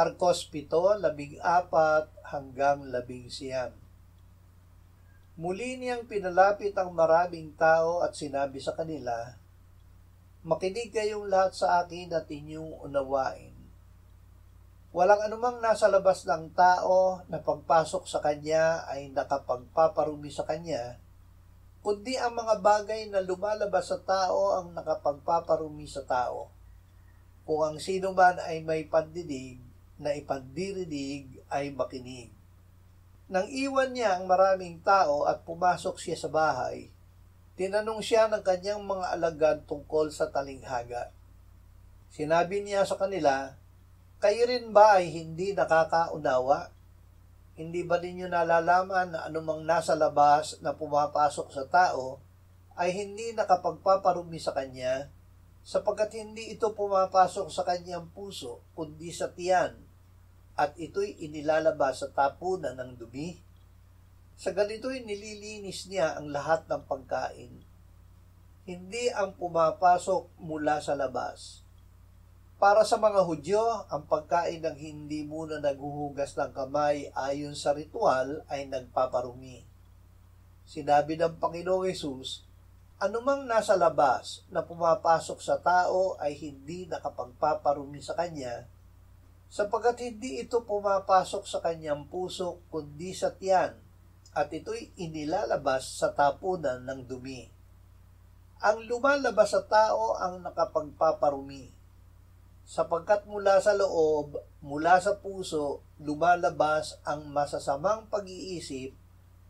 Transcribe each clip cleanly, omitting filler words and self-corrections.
Marcos 7:14-19. Muli niyang pinalapit ang maraming tao at sinabi sa kanila, "Makinig kayong lahat sa akin at inyong unawain. Walang anumang nasa labas ng tao na pagpasok sa kanya ay nakapagpaparumi sa kanya, kundi ang mga bagay na lumalabas sa tao ang nakapagpaparumi sa tao. Kung ang sino man ay may pandinig na ipandirinig ay makinig." Nang iwan niya ang maraming tao at pumasok siya sa bahay, tinanong siya ng kanyang mga alagad tungkol sa talinghaga. Sinabi niya sa kanila, "Kayo rin ba ay hindi nakakaunawa? Hindi ba ninyo nalalaman na anumang nasa labas na pumapasok sa tao ay hindi nakapagpaparumi sa kanya, sapagkat hindi ito pumapasok sa kanyang puso, kundi sa tiyan, at ito'y inilalabas sa tapunan ng dumi? Sa ganito'y nililinis niya ang lahat ng pagkain. Hindi ang pumapasok mula sa labas." Para sa mga Hudyo, ang pagkain ng hindi muna naghuhugas ng kamay ayon sa ritual ay nagpaparumi. Sinabi ng Panginoong Hesus, "Anumang nasa labas na pumapasok sa tao ay hindi nakapagpaparumi sa kanya, sapagkat hindi ito pumapasok sa kanyang puso kundi sa tiyan, at ito'y inilalabas sa tapunan ng dumi. Ang lumalabas sa tao ang nakapagpaparumi, sapagkat mula sa loob, mula sa puso, lumalabas ang masasamang pag-iisip,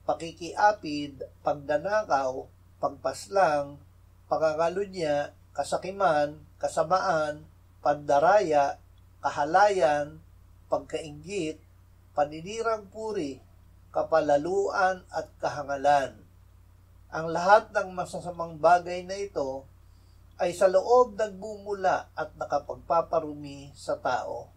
pakikiapid, pagdanakaw, pagpaslang, pangangalunya, kasakiman, kasamaan, pandaraya, kahalayan, pagkainggit, paninirang puri, kapalaluan at kahangalan. Ang lahat ng masasamang bagay na ito ay sa loob nagbumula at nakapagpaparumi sa tao."